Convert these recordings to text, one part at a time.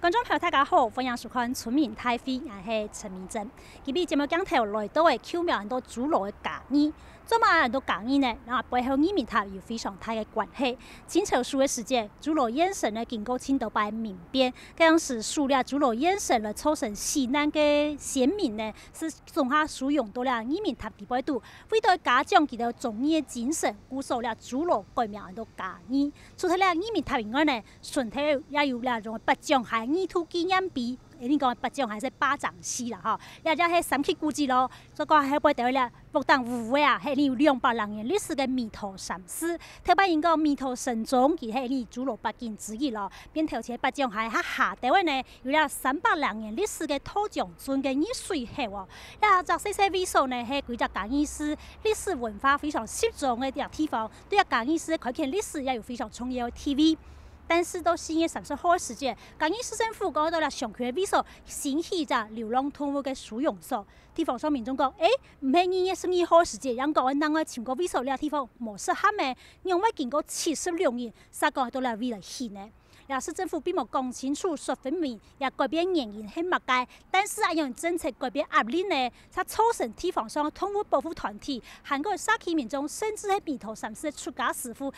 观众朋友大家好，欢迎收看《村民太妃》，我是陈明珍。今日节目镜头来到的巧妙很多主路的家园，做嘛很多家园呢？然后背后移民塔有非常大的关系。清朝书的时节，主路延伸呢经过青岛拜民变，这样是数量主路延伸了造成西南的先民呢，是从下使用到了移民塔地背度，为了加强佢哋忠义的精神，固守了主路改名很多家园。除咗了移民塔以外呢，顺体也有了种北江海泥土纪念碑。你讲北江还是巴掌溪啦吼，也就系三区古迹咯。再讲喺背头咧，福当湖尾啊，系有200多年历史嘅弥陀禅寺。特别因讲弥陀神宗，佢系你主路八景之一咯。边头前北江海喺下头呢，有了300多年历史嘅土匠尊嘅热水河哦。那这些位所呢，系几只嘉义市历史文化非常集中嘅地方，对啊嘉义市开垦历史也有非常重要嘅 TV。但是到4月30号的时间，嘉义市政府讲到了上区的位所新起一个流浪动物的收容所。地方上民众讲，唔系2月12号的时间，让个人个全国位所了地方模式合的，因为经过76年，才讲到了为了起呢。然后市政府并冇讲清楚、说分明，也改变原因系乜解。但是用政策改变压力呢，才造成地方上动物保护团体、韩国社区民众，甚至系弥陀禅寺的出家师傅。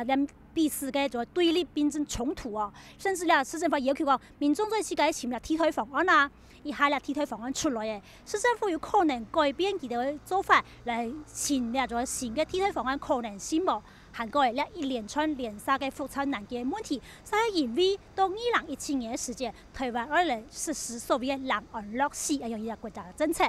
两彼此嘅做对立变成冲突哦，甚至咧市政府要求讲，民众最起该签了替代方案啊，以下咧替代方案出来嘅，市政府有可能改变佢哋嘅做法来签咧做新嘅替代方案可能性无？韩国咧一连串连杀嘅复杂难解问题，所以因为到2017年嘅时间，台湾来实施所谓嘅两岸落实，用一个国家嘅政策，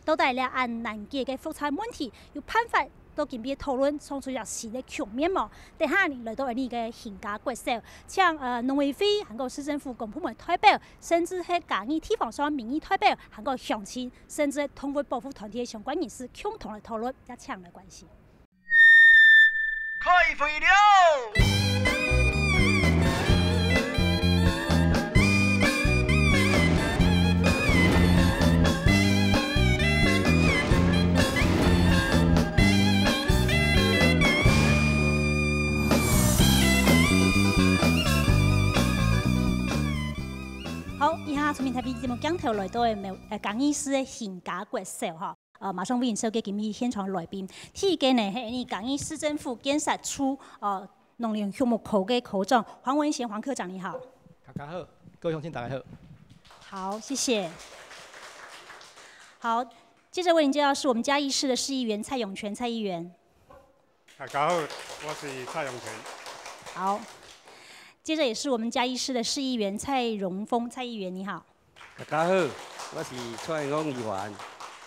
到底咧按难解嘅复杂问题有办法。都今边讨论创出了新的局面嘛。等下来到呢个县家国手，像农委会、韩国市政府公部门代表，甚至系嘉义地方上民意代表、韩国乡亲，甚至动物保护团体的相关人士共同来讨论加强的关系。开会了！好，以下村民台币节目镜头来到的嘉义市的县家国手哈，马上为您收给今日现场来宾。第一个呢是嘉义市政府建设处农林畜牧科的科长黄文贤黄科长，你好。大家好，各位乡亲大家好。好，谢谢。好，接着为您介绍是我们嘉义市的市议员蔡永泉蔡议员。大家好，我是蔡永泉。好。接着也是我们嘉义市的市议员蔡荣峰，蔡议员你好。大家好，我是蔡荣议员。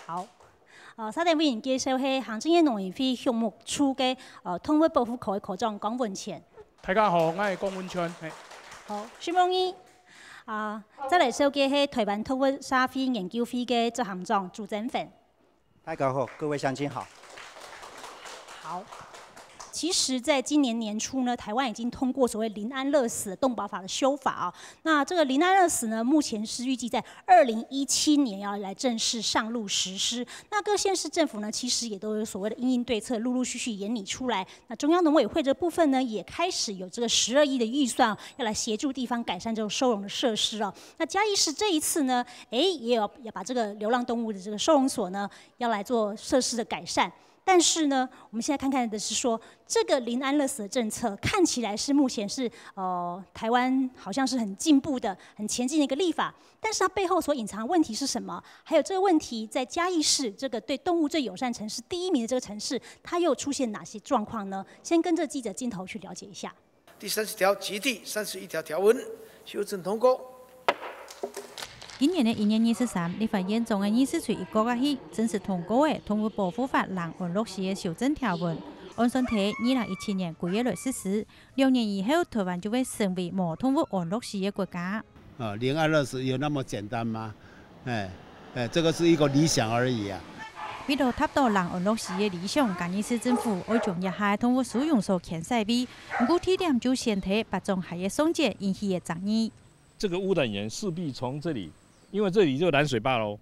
好，稍等为您介绍是行政院农委会畜牧处的动物保护科的科长江文乾。大家好，我是江文乾。好，徐梦怡。再来收嘅是台湾动物社会研究会的执行长朱振芬。大家好，各位乡亲好。好。其实，在今年年初呢，台湾已经通过所谓临安乐死动保法的修法啊。那这个临安乐死呢，目前是预计在2017年要来正式上路实施。那各县市政府呢，其实也都有所谓的因应对策，陆陆续续研拟出来。那中央农委会这部分呢，也开始有这个12亿的预算，要来协助地方改善这种收容的设施哦。那嘉义市这一次呢，也要把这个流浪动物的这个收容所呢，要来做设施的改善。但是呢，我们现在看看的是说，这个临安乐死的政策看起来是目前是台湾好像是很进步的、很前进的一个立法，但是它背后所隐藏的问题是什么？还有这个问题在嘉义市这个对动物最友善城市第1名的这个城市，它又出现哪些状况呢？先跟着记者镜头去了解一下。第30条及第31条条文修正通过。今年的1月23日，立法院总的议事处一个起正式通过的《动物保护法》两岸落实的修正条文，按算提2017年9月来实施，2年以后，台湾就会成为无动物安乐死的国家。临安乐死有那么简单吗？这个是一个理想而已啊。为了达到两岸落实的理想，嘉义市政府要将野海动物收容所迁西边，不过地点就先提北中海的送检引起的争议。这个污染源势必从这里。因为这里就拦水坝喽，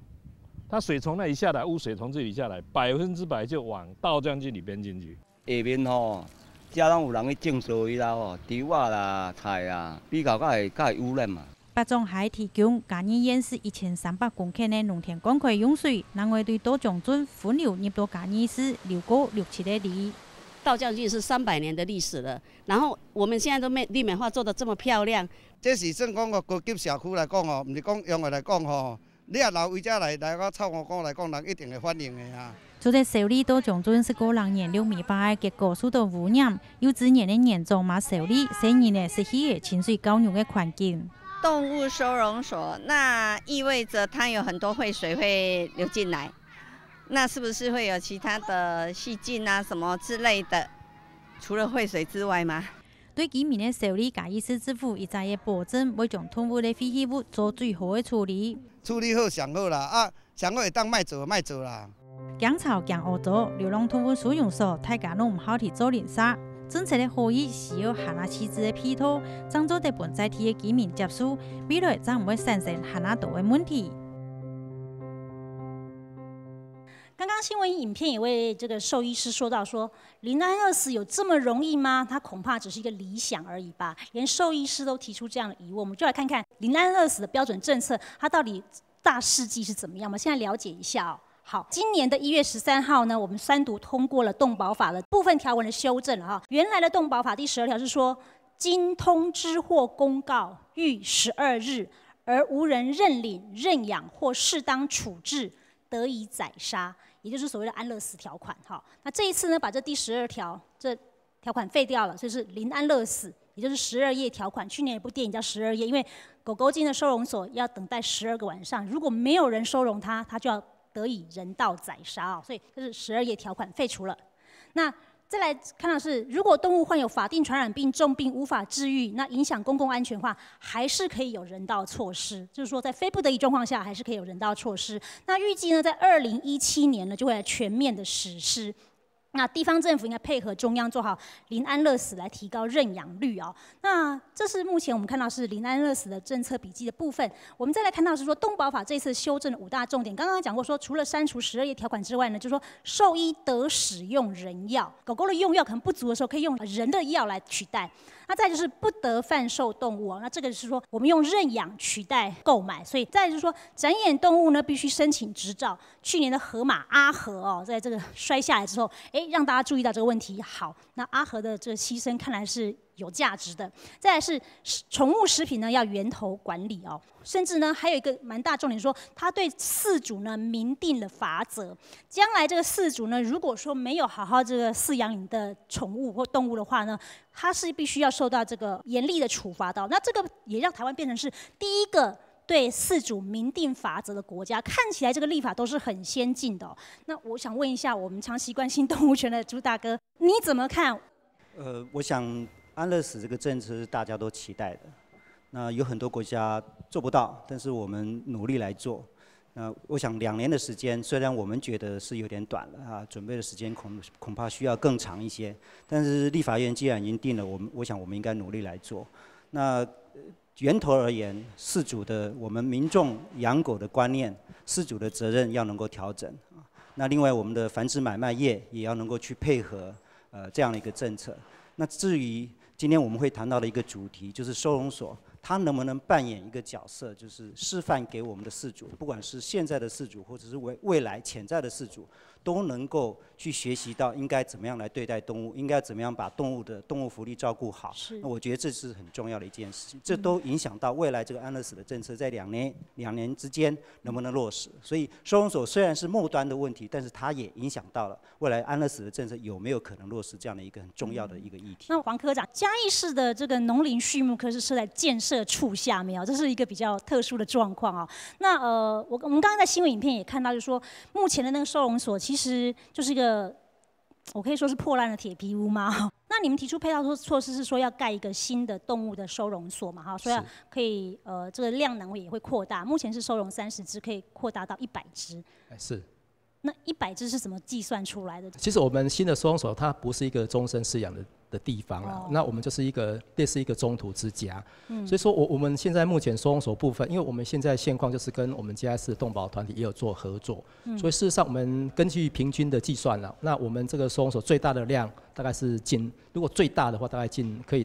它水从那里下来，污水从这里下来，100%就往稻浆机里边进去。下面吼，遮拢有人去种蔬啦吼，稻啊啦、菜啊，比较较会污染嘛。北中海提供嘉义县市1300公顷的农田灌溉用水，另外对多将军分流入到嘉义市流过6、7个里。稻将军是300年的历史了，然后我们现在都绿美化做得这么漂亮，这是算讲个高级社区来讲哦，唔是讲用来讲吼，你也留位者来个臭河港来讲，人一定会欢迎的啊。做在修理多将军是个人燃料煤化的结果受到污染，有资源的严重嘛修理，生意呢失去清水高牛的环境。动物收容所，那意味着它有很多废水会流进来。那是不是会有其他的细菌啊什么之类的？除了废水之外吗？对居民的修理，嘉义市政府一再也保证会将动物的废弃物做最好的处理。处理好上好啦，啊，上好会当卖做卖做啦。姜草姜澳洲流浪动物收容所，大家拢唔好去做零杀。政策的好意需要限纳细致的配套，怎做得本在地的居民接受，未来才唔会产生限纳多的问题。刚刚新闻影片也为这个兽医师说到说，临安饿死有这么容易吗？它恐怕只是一个理想而已吧。连兽医师都提出这样的疑问，我们就来看看临安饿死的标准政策，它到底大事迹是怎么样？我们现在了解一下哦。好，今年的1月13号呢，我们3读通过了动保法的部分条文的修正了哈。原来的动保法第12条是说，经通知或公告逾12日而无人认领、认养或适当处置，得以宰杀。也就是所谓的安乐死条款，哈，那这一次呢，把这第12条这条款废掉了，所以是临安乐死，也就是12页条款。去年有部电影叫《12页》，因为狗狗进了收容所要等待12个晚上，如果没有人收容它，它就要得以人道宰杀哦，所以这是12页条款废除了。那再来看到是，如果动物患有法定传染病、重病无法治愈，那影响公共安全的话，还是可以有人道措施。就是说，在非不得已状况下，还是可以有人道措施。那预计呢，在2017年呢，就会来全面的实施。那地方政府应该配合中央做好临安乐死，来提高认养率哦。那这是目前我们看到是临安乐死的政策笔记的部分。我们再来看到是说动保法这次修正的5大重点。刚刚讲过说，除了删除12页条款之外呢，就是说兽医得使用人药，狗狗的用药可能不足的时候，可以用人的药来取代。那再就是不得贩售动物哦，那这个是说我们用认养取代购买，所以再就是说展演动物呢必须申请执照。去年的河马阿和哦，在这个摔下来之后，让大家注意到这个问题。好，那阿和的这个牺牲看来是有价值的。再来是宠物食品呢要源头管理哦，甚至呢还有一个蛮大重点说，他对饲主呢明定了罚则，将来这个饲主呢如果说没有好好这个饲养你的宠物或动物的话呢，他是必须要受到这个严厉的处罚的。那这个也让台湾变成是第一个对饲主明定罚则的国家，看起来这个立法都是很先进的哦。那我想问一下，我们长期关心动物权的朱大哥，你怎么看？我想安乐死这个政策是大家都期待的。那有很多国家做不到，但是我们努力来做。那我想2年的时间，虽然我们觉得是有点短了啊，准备的时间恐怕需要更长一些。但是立法院既然已经定了，我想我们应该努力来做。那源头而言，饲主的我们民众养狗的观念，饲主的责任要能够调整。那另外我们的繁殖买卖业也要能够去配合这样的一个政策。那至于今天我们会谈到的一个主题，就是收容所。它能不能扮演一个角色，就是示范给我们的饲主，不管是现在的饲主，或者是未来潜在的饲主，都能够去学习到应该怎么样来对待动物，应该怎么样把动物的动物福利照顾好。那我觉得这是很重要的一件事情，这都影响到未来这个安乐死的政策在两年之间能不能落实。所以收容所虽然是末端的问题，但是它也影响到了未来安乐死的政策有没有可能落实这样的一个很重要的一个议题。那黄科长，嘉义市的这个农林畜牧科是设在建设处下面哦，这是一个比较特殊的状况哦。那我们刚刚在新闻影片也看到，就是说目前的那个收容所其实就是一个，我可以说是破烂的铁皮屋吗？那你们提出配套措施是说要盖一个新的动物的收容所嘛？哈，所以可以这个量能也会扩大，目前是收容30只，可以扩大到100只。是。那100只是怎么计算出来的？其实我们新的收容所它不是一个终身饲养的地方啊，那我们就是类似一个中途之家。所以说我们现在目前收容所部分，因为我们现在现况就是跟我们嘉义市动保团体也有做合作，所以事实上我们根据平均的计算了，那我们这个收容所最大的量大概是如果最大的话大概可以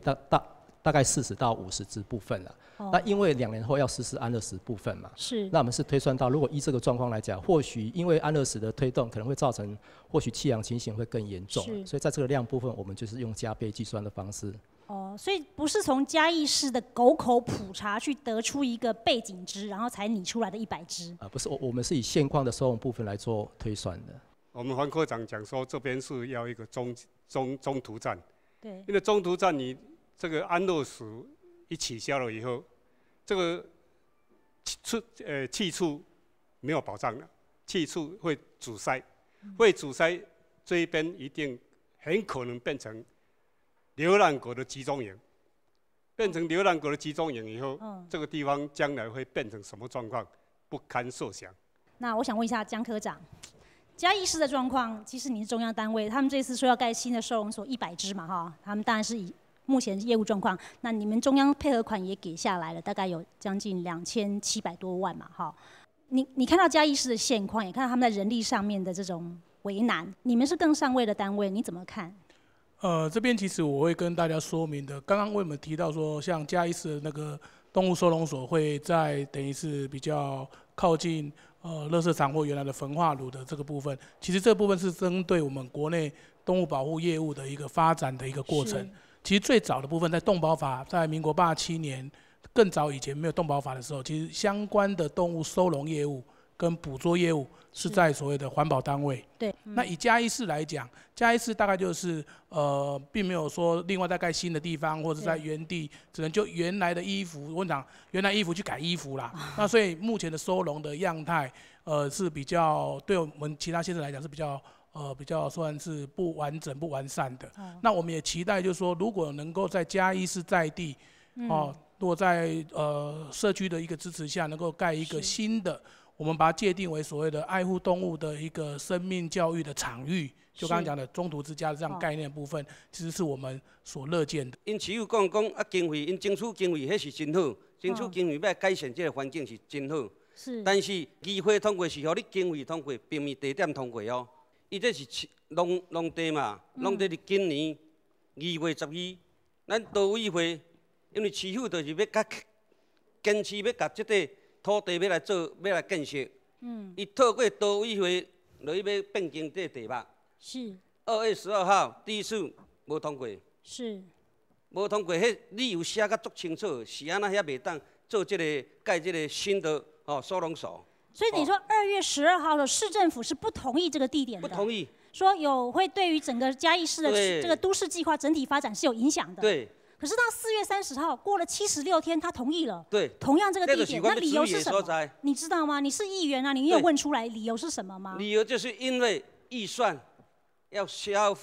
大概40到50只部分了。那因为2年后要实施安乐死部分嘛，是。那我们是推算到，如果依这个状况来讲，或许因为安乐死的推动，可能会造成或许弃养情形会更严重，所以在这个量部分，我们就是用加倍计算的方式。所以不是从嘉义市的狗口普查去得出一个背景值，然后才拟出来的100只。不是，我们是以现况的收容部分来做推算的。我们黄科长讲说，这边是要一个中途站，对，因为中途站你这个安乐死一取消了以后，这个去处没有保障了，去处会阻塞，这一边一定很可能变成流浪狗的集中营。变成流浪狗的集中营以后，这个地方将来会变成什么状况，不堪设想。那我想问一下江科长，嘉义市的状况，其实你是中央单位，他们这次说要盖新的收容所100只嘛，哈，他们当然是以目前业务状况，那你们中央配合款也给下来了，大概有将近2700多万嘛，哈。你看到嘉义市的现况，也看到他们在人力上面的这种为难，你们是更上位的单位，你怎么看？这边其实我会跟大家说明的，刚刚为我们提到说，像嘉义市的那个动物收容所会在等于是比较靠近垃圾场或原来的焚化炉的这个部分，其实这部分是针对我们国内动物保护业务的一个发展的一个过程。其实最早的部分在动保法，在民国87年，更早以前没有动保法的时候，其实相关的动物收容业务跟捕捉业务是在所谓的环保单位。对。那以嘉义市来讲，嘉义市大概就是并没有说另外再盖新的地方，或者在原地，只能就原来的衣服，我讲原来衣服去改衣服啦。那所以目前的收容的样态，是比较对我们其他县市来讲是比较算是不完整、不完善的。那我们也期待就是说，如果能够在嘉义市在地，如果在社区的一个支持下，能够盖一个新的，我们把它界定为所谓的爱护动物的一个生命教育的场域，就刚刚讲的中途之家的这样概念的部分，其实是我们所乐见的。因市友讲经费，因争取经费迄是真好，争取经费要改善这个环境是真好。是。但是议会通过是互你经费通过，并不是地点通过哦。伊这是农地嘛，农地是今年2月12，咱都委会，因为市府就是要坚持要甲这块土地要来建设。伊透过都委会，落去要变更这地目。是。2月12号第一次无通过。是。无通过，迄理由写甲足清楚，是安那遐袂当做盖这个新的收容所。所以你说2月12号的市政府是不同意这个地点的，不同意，说会对于整个嘉义市的这个都市计划整体发展是有影响的。对。可是到4月30号过了76天，他同意了。对。同样这个地点，那理由是什么？你知道吗？你是议员啊，你有问出来理由是什么吗？理由就是因为预算要消，要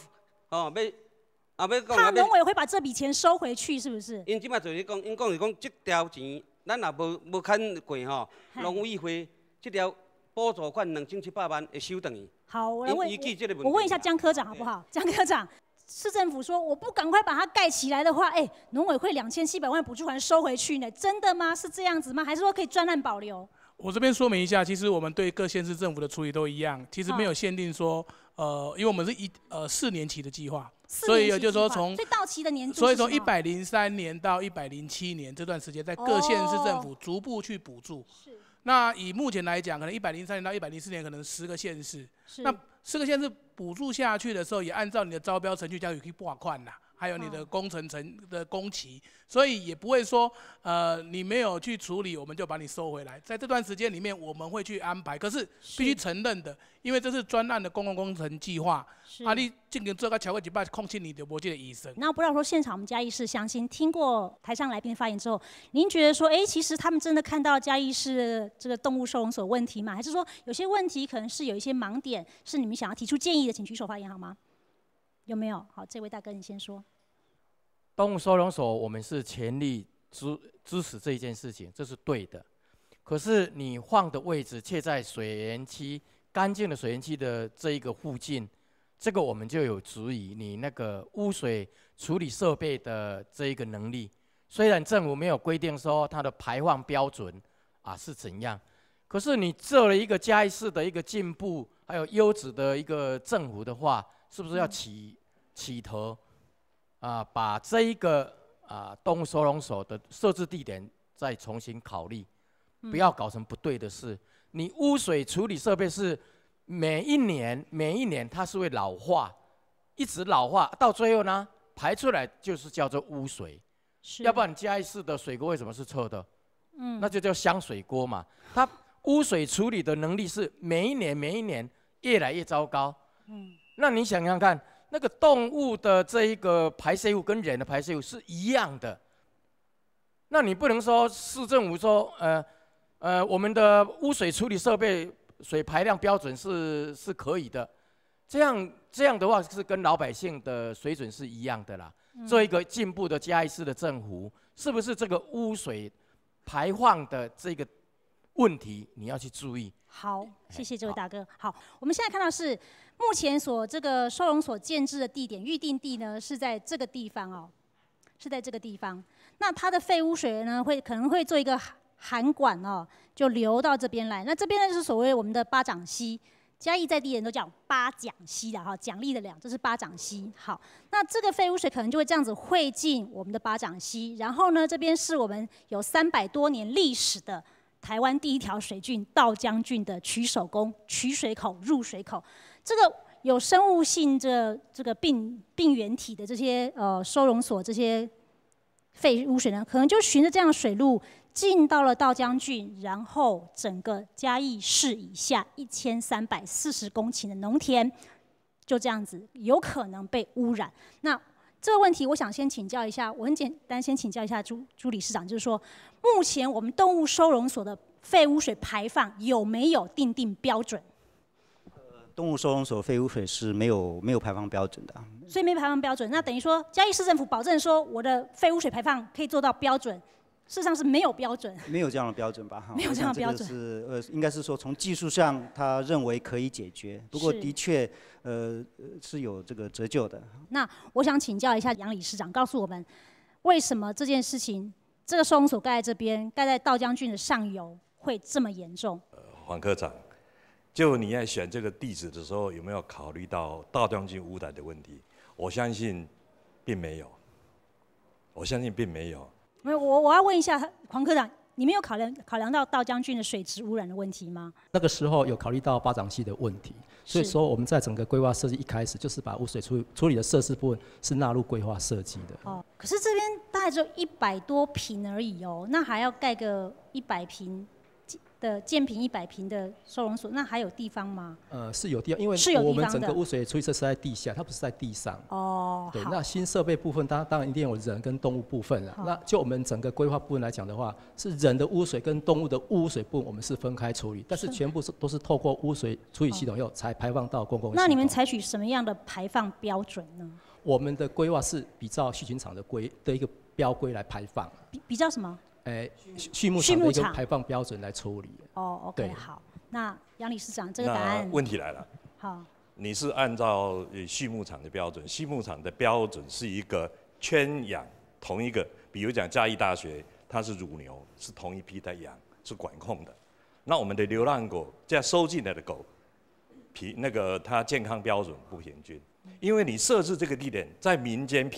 怕农委会把这笔钱收回去，是不是？因即摆就是讲，因讲是讲，这条钱咱也无砍过吼，农委会。这条补助款2700万会收等于。好，我问一下江科长好不好？江科长，市政府说我不赶快把它盖起来的话，农委会2700万补助款收回去呢？真的吗？是这样子吗？还是说可以专案保留？我这边说明一下，其实我们对各县市政府的处理都一样，其实没有限定说，因为我们是4年期的计划，所以也就是说从最到期的年度，所以从103年到107年这段时间，在各县市政府逐步去补助。是。那以目前来讲，可能103年到104年，可能10个县市。那10个县市补助下去的时候，也按照你的招标程序，加有去拨款啦，还有你的工程的工期，所以也不会说，你没有去处理，我们就把你收回来。在这段时间里面，我们会去安排，可是必须承认的，因为这是专案的公共工程计划，你进行做个超过100控制你的无这个医生。那不知道说现场我们嘉义市乡亲听过台上来宾发言之后，您觉得说，其实他们真的看到嘉义市这个动物收容所问题吗？还是说有些问题可能是有一些盲点，是你们想要提出建议的，请举手发言好吗？有没有？好，这位大哥你先说。动物收容所，我们是全力支持这一件事情，这是对的。可是你放的位置却在水源区干净的水源区的这一个附近，这个我们就有质疑你那个污水处理设备的这一个能力。虽然政府没有规定说它的排放标准是怎样，可是你做了一个嘉义市的一个进步，还有优质的一个政府的话，是不是要起头？把这一个动物收容所的设置地点再重新考虑，不要搞成不对的事。你污水处理设备是每一年它是会老化，一直老化，到最后呢排出来就是叫做污水。要不然你嘉义市的水沟为什么是臭的？那就叫香水锅嘛。它污水处理的能力是每一年越来越糟糕。那你想想看，那个动物的这一个排泄物跟人的排泄物是一样的，那你不能说市政府说我们的污水处理设备水排量标准是可以的，这样的话是跟老百姓的水准是一样的啦。做一个进步的嘉义市的政府，是不是这个污水排放的这个问题你要去注意？好，谢谢这位大哥。好，我们现在看到是目前这个收容所建制的地点预定地呢是在这个地方哦，是在这个地方。那它的废污水呢可能会做一个涵管哦，就流到这边来。那这边呢就是所谓我们的巴掌溪。嘉义在地人都叫八奖溪的哈，奖励的奖，这是八掌溪。好，那这个废污水可能就会这样子汇进我们的八掌溪，然后呢，这边是我们有300多年历史的台湾第一条水圳稻江郡的取手宫、取水口、入水口，这个有生物性这个病原体的这些收容所这些废污水呢，可能就循着这样的水路进到了稻江郡，然后整个嘉义市以下1340公顷的农田，就这样子有可能被污染。那这个问题，我想先请教一下，我很简单先请教一下朱理事长，就是说，目前我们动物收容所的废污水排放有没有订定标准？动物收容所废污水是没有排放标准的，所以没排放标准，那等于说嘉义市政府保证说我的废污水排放可以做到标准。事实上是没有标准，没有这样的标准吧？没有这样的标准是应该是说从技术上他认为可以解决，不过的确是有这个折旧的。那我想请教一下杨理事长，告诉我们为什么这件事情，这个收容所盖在这边，盖在稻江郡的上游会这么严重？黄科长，就你在选这个地址的时候，有没有考虑到稻江郡污染的问题？我相信并没有，我相信并没有。没有，我要问一下黄科长，你们有考量到稻江郡的水质污染的问题吗？那个时候有考虑到八掌溪的问题，所以说我们在整个规划设计一开始就是把污水处理的设施部分是纳入规划设计的。哦，可是这边大概只有100多坪而已哦，那还要盖个100坪的建坪100坪的收容所，那还有地方吗？是有地方，因为我们整个污水处理设施在地下，它不是在地上。哦，对，那新设备部分当然一定有人跟动物部分了。那就我们整个规划部分来讲的话，是人的污水跟动物的污水部分我们是分开处理，但是全部都是透过污水处理系统以后才排放到公共系统。那你们采取什么样的排放标准呢？我们的规划是比照畜禽场的一个标规来排放。比较什么？畜牧场的一个排放标准来处理。哦 ，OK， 好。那杨理事长，这个答案。问题来了。好。你是按照畜牧场的标准，畜牧场的标准是一个圈养同一个，比如讲嘉义大学，它是乳牛，是同一批在养，是管控的。那我们的流浪狗，这样收进来的狗，它健康标准不平均，因为你设置这个地点在民间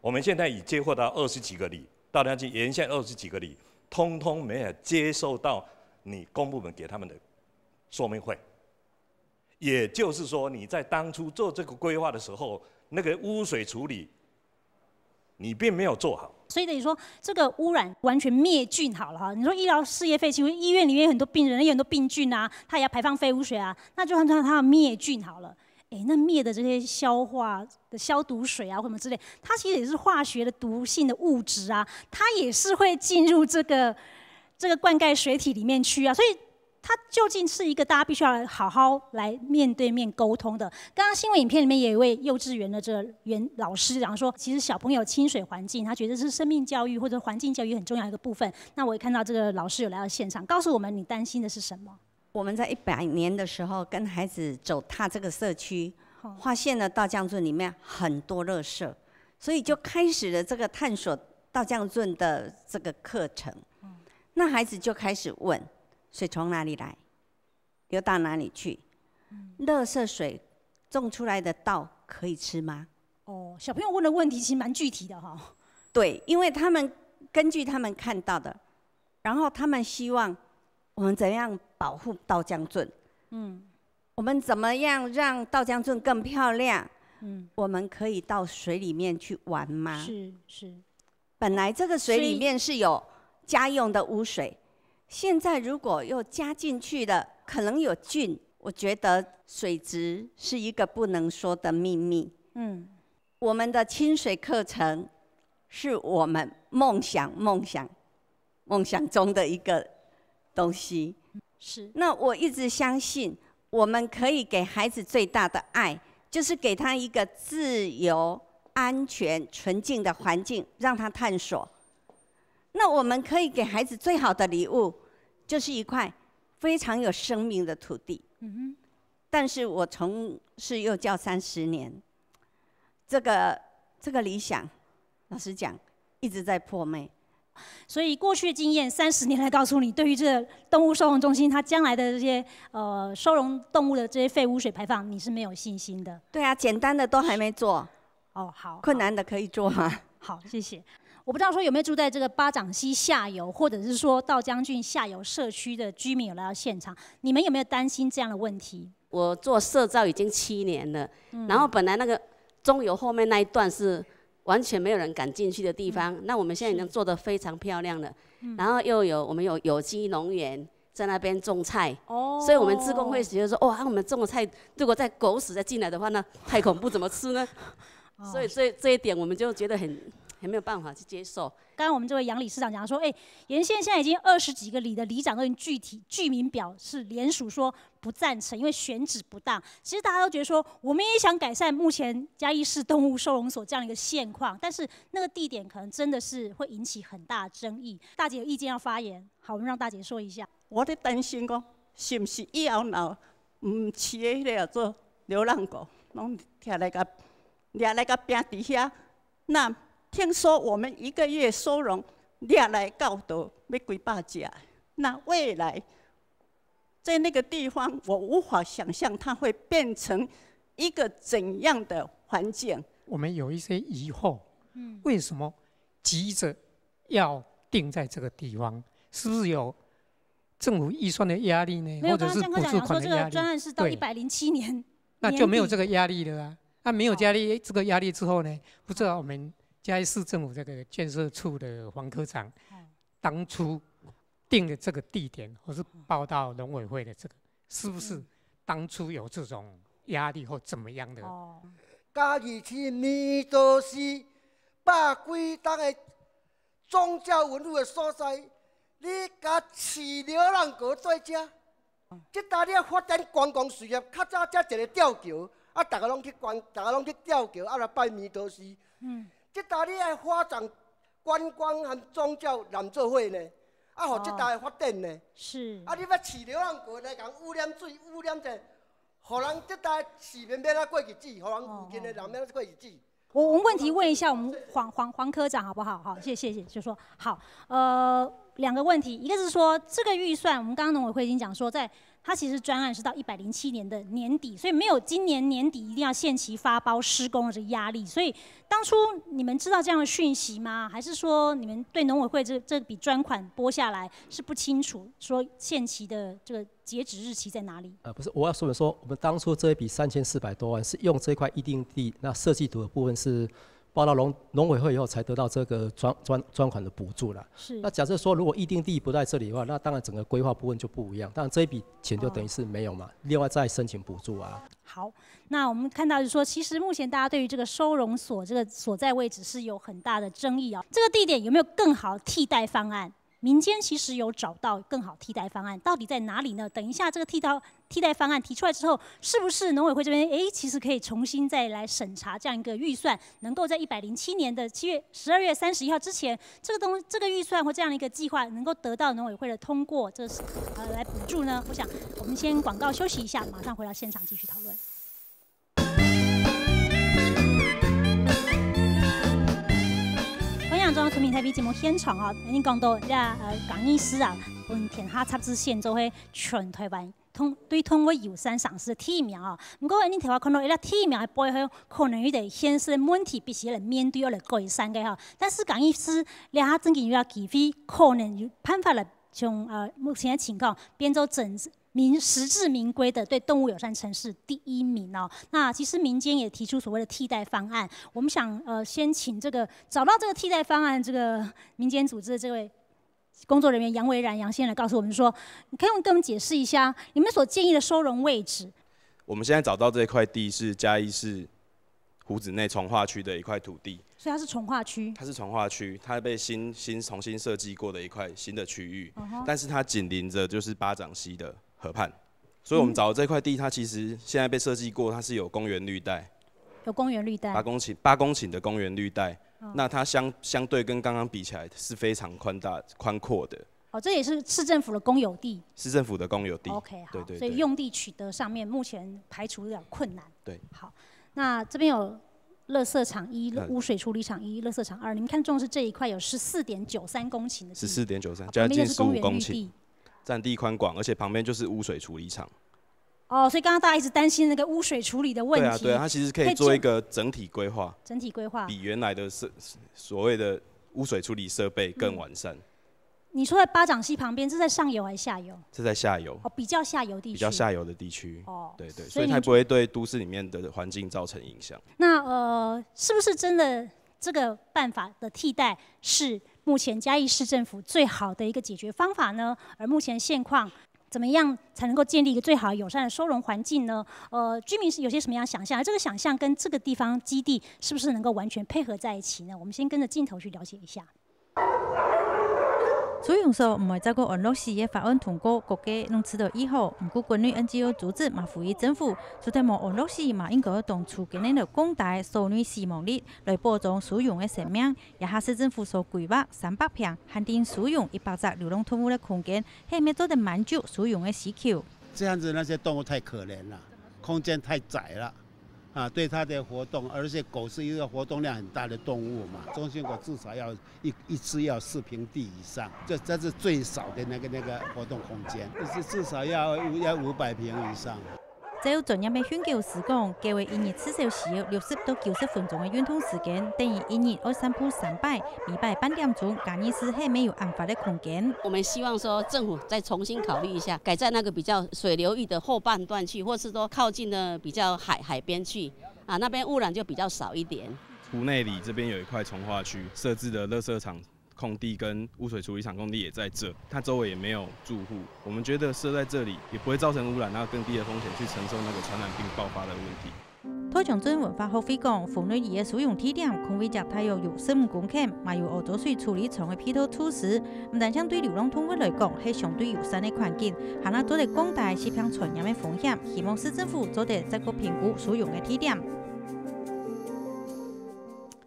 我们现在已接获到20几个里。稻江郡沿线20几个里，通通没有接受到你公部门给他们的说明会。也就是说，你在当初做这个规划的时候，那个污水处理，你并没有做好。所以等于说，这个污染完全灭菌好了哈。你说医疗事业废弃物，医院里面有很多病人，有很多病菌啊，它也要排放废污水啊，那就按照它要灭菌好了。那灭的这些消化的消毒水啊，或什么之类，它其实也是化学的毒性的物质啊，它也是会进入这个灌溉水体里面去啊，所以它究竟是一个大家必须要好好来面对面沟通的。刚刚新闻影片里面也有一位幼稚园的老师讲说，其实小朋友亲水环境，他觉得是生命教育或者环境教育很重要一个部分。那我也看到这个老师有来到现场，告诉我们你担心的是什么？我们在100年的时候跟孩子走踏这个社区，发现了稻江郡里面很多垃圾，所以就开始了这个探索稻江郡的这个课程。那孩子就开始问：水从哪里来？流到哪里去？垃圾水种出来的稻可以吃吗？哦，小朋友问的问题其实蛮具体的哈。对，因为他们根据他们看到的，然后他们希望我们怎样保护稻江圳，我们怎么样让稻江圳更漂亮，我们可以到水里面去玩吗？是。本来这个水里面是有家用的污水，现在如果又加进去了，可能有菌。我觉得水质是一个不能说的秘密。我们的清水课程是我们梦想中的一个东西。是。那我一直相信，我们可以给孩子最大的爱，就是给他一个自由、安全、纯净的环境，让他探索。那我们可以给孩子最好的礼物，就是一块非常有生命的土地。但是我从事幼教30年，这个理想，老实讲，一直在破灭。所以过去的经验30年来告诉你，对于这个动物收容中心，它将来的这些收容动物的这些废污水排放，你是没有信心的。对啊，简单的都还没做。好。困难的可以做吗？好，谢谢。我不知道说有没有住在这个巴掌溪下游，或者是说稻江郡下游社区的居民有来到现场，你们有没有担心这样的问题？我做社造已经7年了，然后本来那个中游后面那一段是完全没有人敢进去的地方，那我们现在已经做得非常漂亮了，然后我们有有机农园在那边种菜，所以我们志工会觉得说，哇，我们种的菜如果在狗屎再进来的话，那太恐怖，怎么吃呢？所以这一点我们就觉得很没有办法去接受。刚刚我们这位杨理事长讲说，沿线现在已经20几个里的里长都已经具名表示联署说不赞成，因为选址不当。其实大家都觉得说，我们也想改善目前嘉义市动物收容所这样的一个现况，但是那个地点可能真的是会引起很大的争议。大姐有意见要发言，好，我们让大姐说一下。我在担心讲，是不是以后若饲的迄个做流浪狗，拢摕来个抓来个拼伫遐，那听说我们1个月收容抓来到都要几百只，那未来在那个地方，我无法想象它会变成一个怎样的环境。我们有一些疑惑，为什么急着要定在这个地方？是不是有政府预算的压力呢？或者是补助款的压力？这个专案是到107年，那就没有这个压力了啊。那没有这个压力之后呢？不知道我们嘉义市政府这个建设处的黄科长当初定的这个地点，或是报到农委会的这个，是不是当初有这种压力或怎么样的？嘉义市年度是100几档的宗教文物的所在，你甲饲流浪狗在遮，这搭你发展观光事业，较早才一个吊桥。大家拢去吊桥，来拜弥陀寺。这搭你爱发展观光和宗教南做伙呢，互这搭的发展呢。是。你要饲流浪狗来讲污染水，污染者，互人这搭市民免过日子，互人附近的人免过日子。我们问题问一下我们黄科长好不好？好，谢谢，就说好。2个问题，一个是说这个预算，我们刚刚农委会已经讲说它其实专案是到107年的年底，所以没有今年年底一定要限期发包施工的这个压力。所以当初你们知道这样的讯息吗？还是说你们对农委会这笔专款拨下来是不清楚，说限期的这个截止日期在哪里？不是，我要说的说，我们当初这一笔3400多万是用这块议定地，那设计图的部分是报到农委会以后才得到这个专款的补助了。是。那假设说如果议定地不在这里的话，那当然整个规划部分就不一样。当然这一笔钱就等于是没有嘛，另外再申请补助啊。好，那我们看到就是说，其实目前大家对于这个收容所这个所在位置是有很大的争议啊。这个地点有没有更好替代方案？民间其实有找到更好替代方案，到底在哪里呢？等一下这个替代方案提出来之后，是不是农委会这边其实可以重新再来审查这样一个预算，能够在107年的12月31号之前，这个预算或这样一个计划能够得到农委会的通过，这是来补助呢？我想我们先广告休息一下，马上回到现场继续讨论。中央村民台北节目现场已经讲到港医师本田下插支线做伙全台湾对动物友善上市的提名哦。不过恁头先看到，伊拉提名的背后，可能有点现实的问题，必须来面对，要来改善的哈。但是讲意思，两下真正要机会，可能有办法来从目前的情况变做实至名归的对动物友善城市第1名哦。那其实民间也提出所谓的替代方案，我们想先请这个找到这个替代方案，这个民间组织的这位工作人员杨维然杨先生来告诉我们说，你可以跟我们解释一下你们所建议的收容位置。我们现在找到这块地是嘉义市湖子内重划区的一块土地，所以它是重划区。它是重划区，它被重新设计过的一块新的区域，但是它紧邻着就是巴掌溪的河畔，所以我们找的这块地，它其实现在被设计过，它是有公园绿带，有公园绿带8公顷的公园绿带。那它相对跟刚刚比起来是非常宽阔的。哦，这也是市政府的公有地。市政府的公有地。OK， 好，对。所以用地取得上面目前排除有点困难。对。好，那这边有垃圾场1、污水处理厂1、垃圾场2，你们看中是这一块有14.93公顷的地。14.93，将近15公顷，占地宽广，而且旁边就是污水处理厂。哦，所以刚刚大家一直担心那个污水处理的问题。对啊，它其实可以做一个整体规划。整体规划。比原来的所谓的污水处理设备更完善。你说在巴掌溪旁边，这在上游还是下游？这在下游。哦，比较下游地区。比较下游的地区。哦，对，所以它不会对都市里面的环境造成影响。那是不是真的这个办法的替代是目前嘉义市政府最好的一个解决方法呢？而目前现况，怎么样才能够建立一个最好友善的收容环境呢？居民是有些什么样想象？这个想象跟这个地方基地是不是能够完全配合在一起呢？我们先跟着镜头去了解一下。收容所唔会照顾安乐死嘅法案通过，国家能知道以后，唔过关于 NGO 组织嘛呼吁政府，就对冇安乐死嘛应该同促进呢广大少女死亡率来保障收容嘅生命。也下市政府所规划300平限定收容100只流浪动物嘅空间，系咪做得满足收容嘅需求？这样子那些动物太可怜了，空间太窄了。对它的活动，而且狗是一个活动量很大的动物嘛，中心狗至少要一只要4平地以上，这是最少的那个活动空间，至少要500平以上。照专业嘅宣教师讲，计划1日至少需要60到90分钟嘅运动时间，等于1日要散步300，每摆半点钟，假如是系没有安法的空间。我们希望说政府再重新考虑一下，改在那个比较水流域的后半段去，或是说靠近的比较海边去，那边污染就比较少一点。湖内里这边有一块重划区，设置的垃圾场空地跟污水处理厂空地也在这，它周围也没有住户。我们觉得设在这里也不会造成污染，然后更低的风险去承受那个传染病爆发的问题。土长镇文化学会讲，妇女仪嘅使用地点空位只大约有15公顷，嘛有污浊水处理厂嘅配套措施，唔但相对流浪动物来讲係相对友善嘅環境，還能做得廣大視頻傳染嘅風險。希望市政府做得再個評估使用嘅地點。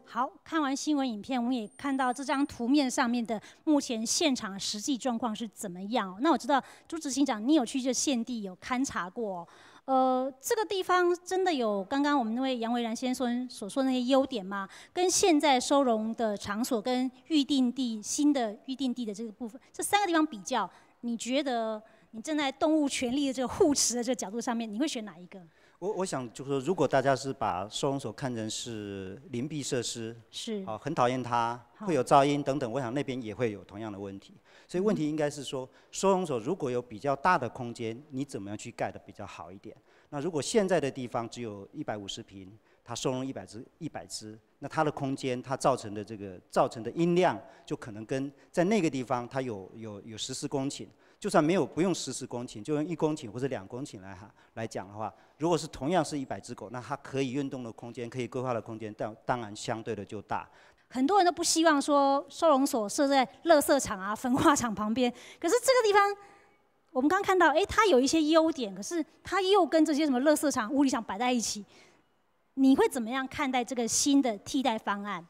好，看完新聞影片，我們也看到這張圖面上面的目前現場實際狀況是怎麼樣。那我知道朱執行長，你有去這現地有勘察過，這個地方真的有剛剛我們那位楊維然先生所說的那些優點嗎？跟現在收容的場所跟預定地新的預定地的這個部分，這3個地方比較，你覺得你站在動物權利的這個護持的這個角度上面，你會選哪一個？我想就是說，如果大家是把收容所看成是鄰避設施，是很討厭它，會有噪音等等，我想那邊也會有同樣的問題。所以問題應該是說，收容所如果有比較大的空間，你怎麼樣去蓋得比較好一點？那如果現在的地方只有150平，它收容100隻，那它的空間它造成的音量，就可能跟在那個地方它有14公頃。就算不用14公頃，就用1公頃或者2公頃來講的話，如果是同樣是100隻狗，那它可以運動的空間、可以規劃的空間，當然相對的就大。很多人都不希望說收容所設在垃圾場啊、焚化廠旁邊，可是這個地方，我們剛看到，它有一些優點，可是它又跟這些什麼垃圾場、污泥廠擺在一起。你會怎麼樣看待這個新的替代方案？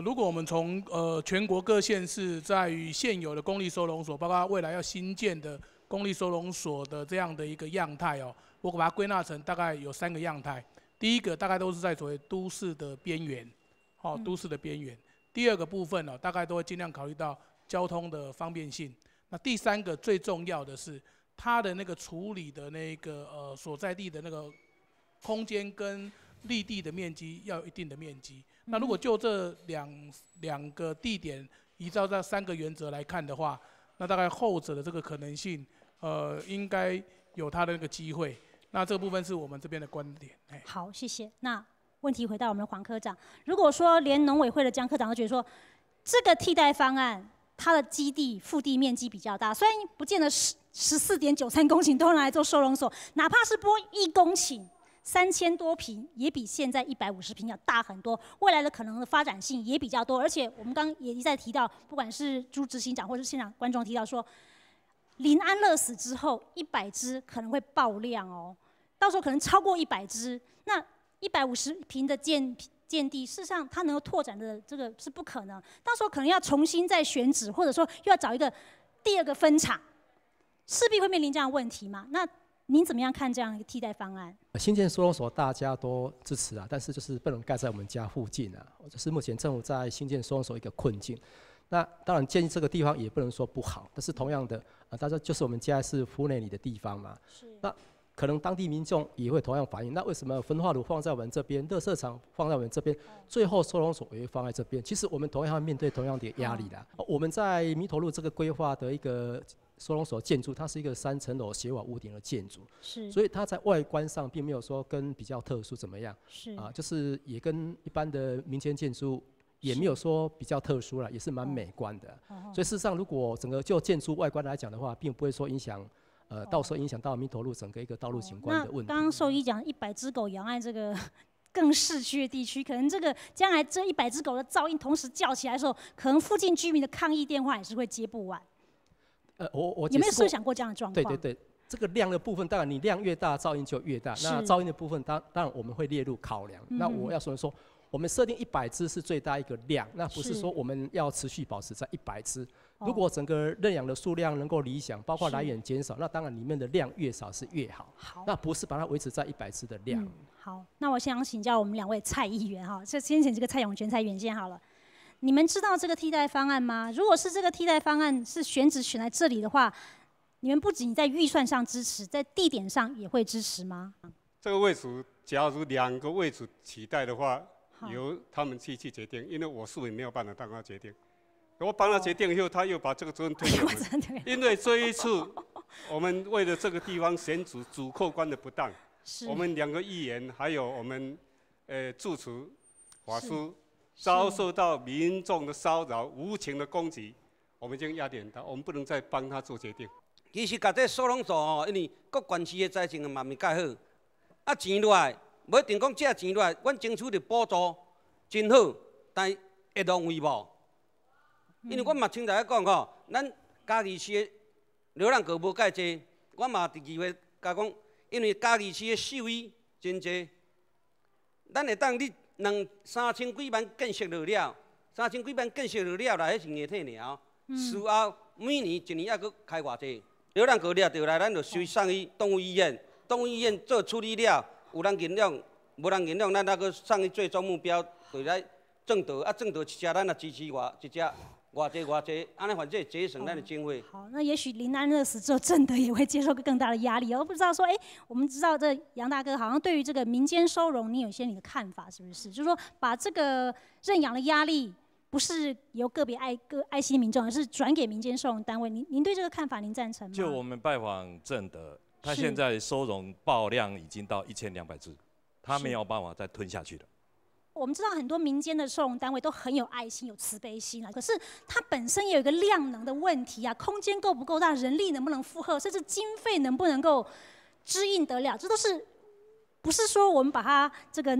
如果我們從全國各縣市在於現有的公立收容所，包括未來要新建的公立收容所的這樣的一個樣態哦，我把它歸納成大概有3個樣態。第一個大概都是在所謂都市的邊緣，都市的邊緣。第二個部分大概都會盡量考慮到交通的方便性。那第3個最重要的是，它的那个处理的那个所在地的那个空间跟立地的面积要有一定的面积。那如果就这两个地点依照这3个原则来看的话，那大概后者的这个可能性，应该有它的那个机会。那这个部分是我们这边的观点。好，谢谢。那问题回到我们的黄科长，如果说连农委会的江科长都觉得说，这个替代方案它的基地腹地面积比较大，虽然不见得14.93公顷都拿来做收容所，哪怕是拨1公顷，3000多坪，也比现在150坪要大很多，未来的可能的发展性也比较多。而且我们刚刚也一再提到，不管是朱执行长或是现场观众提到说，临安乐死之后100只可能会爆量哦，到时候可能超过100只，那150坪的建地，事实上它能够拓展的这个是不可能，到时候可能要重新再选址，或者说又要找一个第2个分场，势必会面临这样的问题嘛？那您怎么样看这样一个替代方案？新建收容所大家都支持啊，但是就是不能盖在我们家附近啊，就是目前政府在新建收容所一个困境。那当然建议这个地方也不能说不好，但是同样的，大家就是我们嘉义市府内里的地方嘛。那可能当地民众也会同样反映，那为什么焚化炉放在我们这边，垃圾场放在我们这边，最后收容所也会放在这边？其实我们同样要面对同样的压力啦。我们在弥头路这个规划的一个收容所建筑，它是一个3层楼斜瓦屋顶的建筑，所以它在外观上并没有说跟比较特殊怎么样，就是也跟一般的民间建筑也没有说比较特殊啦，也是蛮美观的。所以事实上，如果整个就建筑外观来讲的话，并不会说影响。到时候影响到弥头路整个一个道路景观的问题。那刚刚兽医讲100只狗养在这个更市区的地区，可能这个将来这100只狗的噪音同时叫起来的时候，可能附近居民的抗议电话也是会接不完。我有没有设想过这样的状况？对，这个量的部分，当然你量越大，噪音就越大。那噪音的部分，当然我们会列入考量。那我要说，我们设定100只是最大一个量，那不是说我们要持续保持在100只。如果整个认养的数量能够理想，包括来源减少，那当然里面的量越少是越好。那不是把它维持在100只的量。好，那我想请教我们2位蔡议员哈，先请这个蔡永全、蔡元先好了。你们知道这个替代方案吗？如果是这个替代方案是选址选在这里的话，你们不仅在预算上支持，在地点上也会支持吗？这个位置，假如2个位置取代的话，由他们去决定，因为我是没有办法帮他决定。我帮他决定以后，他又把这个责任推给我们。因为这一次，我们为了这个地方选址主客观的不当，我们2个议员还有我们住持法师遭受到民众的骚扰、无情的攻击，我们已经压力很大，我们不能再帮他做决定。其实，甲这收容所哦，因为各县市的财政嘛未介好，啊钱落来，无一定讲这钱落来，阮争取着补助真好，但会浪费无？因为阮嘛清楚讲吼，咱嘉义市的流浪狗无介济，阮嘛第2回甲讲，因为嘉义市的兽医真济，咱会当你3000几万建设落了，3000几万建设落了啦，迄是硬体尔。事后每年1年还佫开偌济，流浪狗抓着来，咱就随送去动物医院，动物医院做处理了，有人原谅，无人原谅，咱还佫送去最终目标，就来正道，啊正道一只，咱也支持一只。偌济，安尼反正节省咱的经费。好，那也许临安乐死之后，正德也会接受更大的压力。我不知道说，我们知道这杨大哥好像对于这个民间收容，你有一些你的看法，是不是？就是说，把这个认养的压力，不是由个别爱心民众，而是转给民间收容单位。您对这个看法，您赞成吗？就我们拜访正德，他现在收容爆量已经到1200只，他没有办法再吞下去了。我们知道很多民间的收容单位都很有爱心、有慈悲心啊，可是它本身也有一个量能的问题啊，空间够不够大，人力能不能负荷，甚至经费能不能够支应得了，这都是不是说我们把这个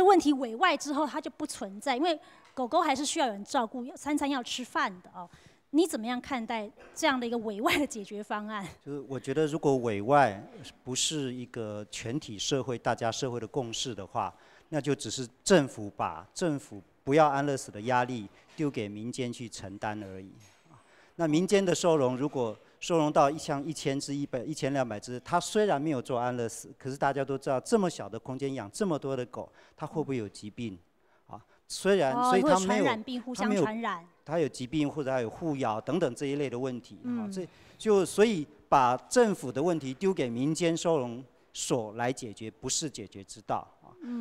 问题委外之后它就不存在，因为狗狗还是需要有人照顾，3餐要吃饭的哦。你怎么样看待这样的一个委外的解决方案？就是我觉得，如果委外不是一个全体社会、大家社会的共识的话，那就只是政府把政府不要安乐死的压力丢给民间去承担而已。那民间的收容，如果收容到像1000只、1200只，它虽然没有做安乐死，可是大家都知道，这么小的空间养这么多的狗，它会不会有疾病？啊，虽然，所以它没有，传染病互相传染，它有疾病或者它有互咬等等这一类的问题。这就所以把政府的问题丢给民间收容所来解决，不是解决之道。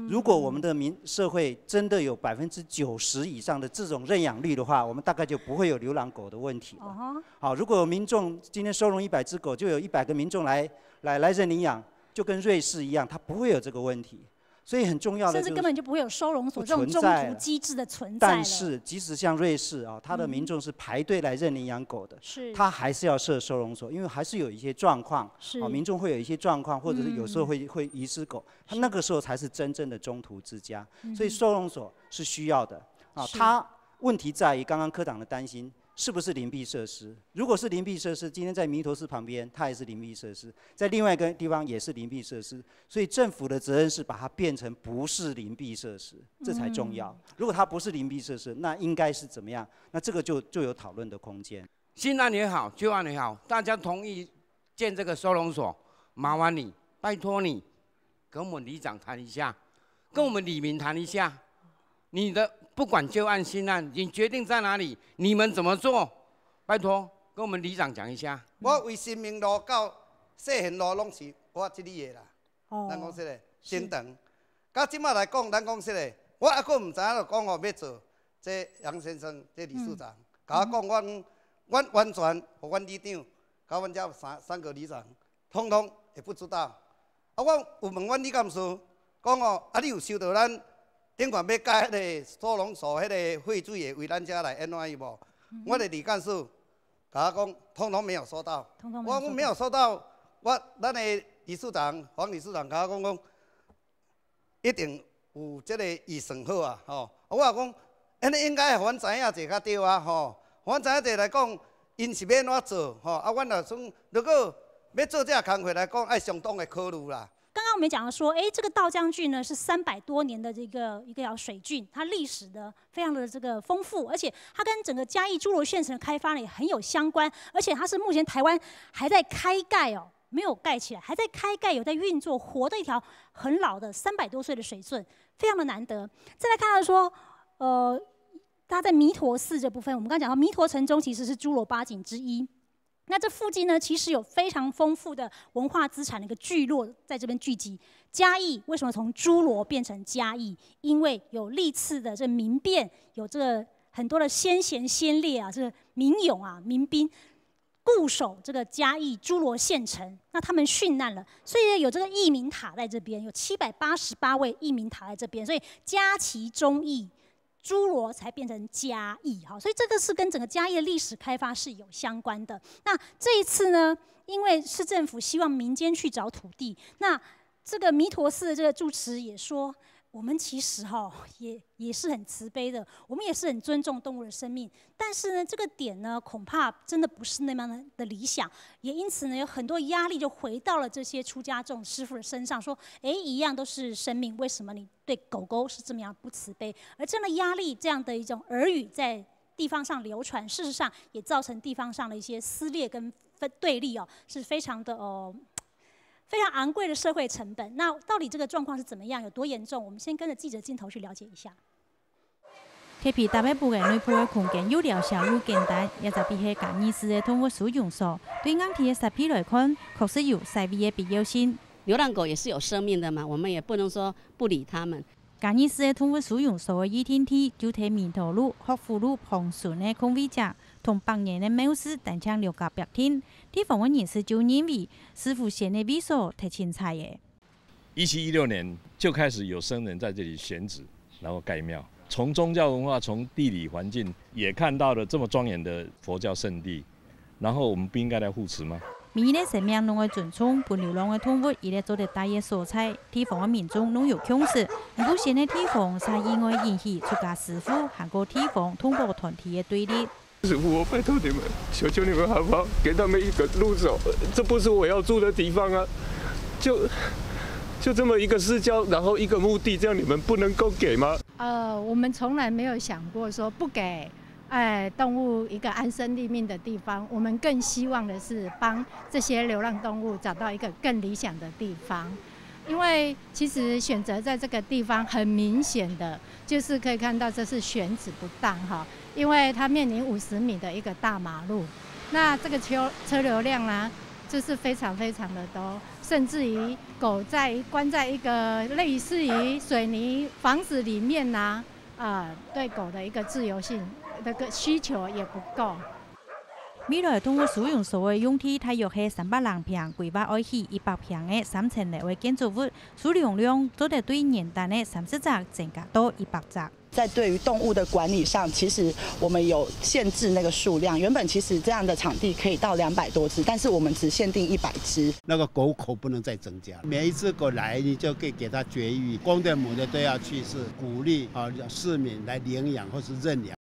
如果我们的社会真的有90%以上的这种认养率的话，我们大概就不会有流浪狗的问题了。好，如果有民众今天收容100只狗，就有100个民众来认领养，就跟瑞士一样，它不会有这个问题。所以很重要的，甚至根本就不会有收容所这种中途机制的存在了。但是，即使像瑞士啊，它的民众是排队来认领养狗的，是，它还是要设收容所，因为还是有一些状况，啊，民众会有一些状况，或者是有时候会遗失狗，它那个时候才是真正的中途之家。所以收容所是需要的啊。它问题在于刚刚科长的担心。是不是邻避设施？如果是邻避设施，今天在弥陀寺旁边，它也是邻避设施，在另外一个地方也是邻避设施，所以政府的责任是把它变成不是邻避设施，这才重要。如果它不是邻避设施，那应该是怎么样？那这个就有讨论的空间。新案也好，旧案也好，大家同意建这个收容所，麻烦你，拜托你，跟我们里长谈一下，跟我们里民谈一下，你的。不管旧案新案，你决定在哪里，你们怎么做？拜托，跟我们里长讲一下。我为新民路到世贤路拢是我这里的啦。咱讲说嘞，真长。到即摆来讲，咱讲说嘞，我还佫唔知影就讲哦要做这杨先生这理事长，甲我讲阮完全和阮里长，甲阮遮三个里长，统统会不知道。啊，我有问阮李干事，讲哦，啊你有收到咱？顶悬要改迄个收容所，迄个废水的为咱遮来安怎伊无？我的李干事甲我讲，统统没有收到。我没有收到，咱的理事长黄理事长甲我讲，一定有这个预算好啊，吼。我也讲，安尼应该互阮知影者较对啊，吼。互阮知影者来讲，因是要安怎做，吼。啊，阮也算，如果要做这工作来讲，爱相当的考虑啦。刚刚我们讲到说，这个道江郡呢是300多年的一个水郡，它历史的非常的这个丰富，而且它跟整个嘉义诸罗县城的开发呢也很有相关，而且它是目前台湾还在开盖哦，没有盖起来，还在开盖，有在运作，活的一条很老的300多岁的水圳，非常的难得。再来看到说，它在弥陀寺这部分，我们刚刚讲到弥陀城中其实是诸罗8景之一。那这附近呢，其实有非常丰富的文化资产的一个聚落在这边聚集。嘉义为什么从诸罗变成嘉义？因为有历次的这民变，有这个很多的先贤先烈啊，这个民勇啊、民兵固守这个嘉义诸罗县城，那他们殉难了，所以有这个义民塔在这边，有788位义民塔在这边，所以嘉其忠义。诸罗才变成嘉义，哈，所以这个是跟整个嘉义的历史开发是有相关的。那这一次呢，因为市政府希望民间去找土地，那这个弥陀寺的这个住持也说，我们其实也是很慈悲的，我们也是很尊重动物的生命，但是呢，这个点呢，恐怕真的不是那么的理想，也因此呢，有很多压力就回到了这些出家众师父的身上，说，一样都是生命，为什么你对狗狗是这么样不慈悲？而这样的压力，这样的一种耳语在地方上流传，事实上也造成地方上的一些撕裂跟对立哦，是非常的非常昂贵的社会成本。那到底这个状况是怎么样，有多严重？我们先跟着记者镜头去了解一下。特别台北部的内部的空间又疗效又简单，也就比起嘉义市的动物使用所，对硬体的设备来看，确实有细微的必要性。流浪狗也是有生命的嘛，我们也不能说不理它们。嘉义市的动物使用所的1天梯就喺弥陀路、福福路旁顺的空位站，同百年的庙寺单枪6甲白天，地方的人士就认为师傅县的位所太青菜的。1716年就开始有僧人在这里选址，然后盖庙。从宗教文化、从地理环境，也看到了这么庄严的佛教圣地，然后我们不应该来护持吗？每日生命拢会尊重本流浪的动物，伊来做得大嘅蔬菜，地方的民众拢有强势。不过现在地方才意外引起出家师傅和个地方同胞团体的对立。师傅，我拜托你们，求求你们好不好，给他们一个路走，这不是我要住的地方啊！就这么一个私交，然后一个墓地，这样你们不能够给吗？我们从来没有想过说不给。动物一个安身立命的地方，我们更希望的是帮这些流浪动物找到一个更理想的地方。因为其实选择在这个地方，很明显的就是可以看到这是选址不当哈，因为它面临50米的一个大马路，那这个车流量呢，就是非常非常的多，甚至于狗关在一个类似于水泥房子里面呐，对狗的一个自由性那个需求也不够。未來動物使用所謂用地大約係300平，規劃愛起100平嘅3層樓嘅建築物，使用量都得對年單嘅30隻增加到100隻。在对于动物的管理上，其实我们有限制那个数量。原本其实这样的场地可以到200多只，但是我们只限定100只。那个狗口不能再增加，每一只狗来你就可以给它绝育，公的母的都要去世，鼓励市民来领养或是认养。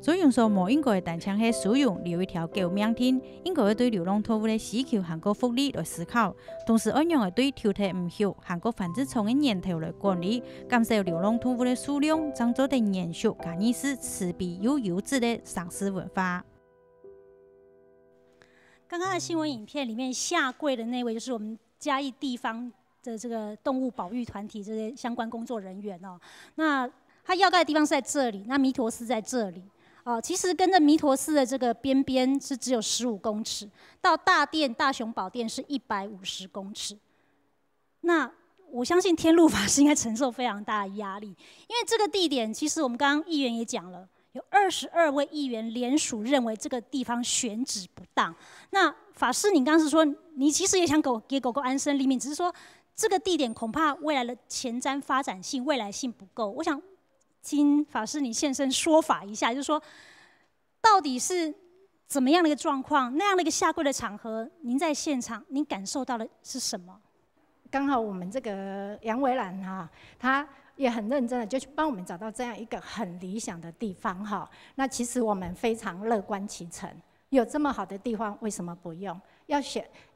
所用所無應該單槍係使用留一條狗命天，應該會對流浪動物嘅需求和個福利來思考，同時按樣係對挑剔唔少和個繁殖蟲嘅源頭來管理，減少流浪動物嘅數量，將做得延續加意識慈悲又優質的喪屍文化。剛剛的新聞影片裡面下跪的那位，就是我們嘉義地方的這個動物保育團體這些相關工作人員哦。那他要蓋的地方是在這裡，那彌陀寺在這裡。其實跟着彌陀寺的這個邊邊是只有15公尺，到大殿大雄寶殿是150公尺。那我相信天路法師應該承受非常大的壓力，因為這個地點其實我們剛剛議員也講了，有22位議員聯署認為這個地方選址不當。那法師，你剛剛是說你其實也想給狗狗安身立命，只是說這個地點恐怕未來的前瞻發展性、未來性不夠。我想請法師你現身說法一下，就是說到底是怎麼樣的一個狀況？那樣的一個下跪的場合，您在現場，您感受到的是什麼？剛好我們這個楊維蘭哈，他也很認真的就去幫我們找到這樣一個很理想的地方哈。那其實我們非常樂觀其成，有這麼好的地方，為什麼不用？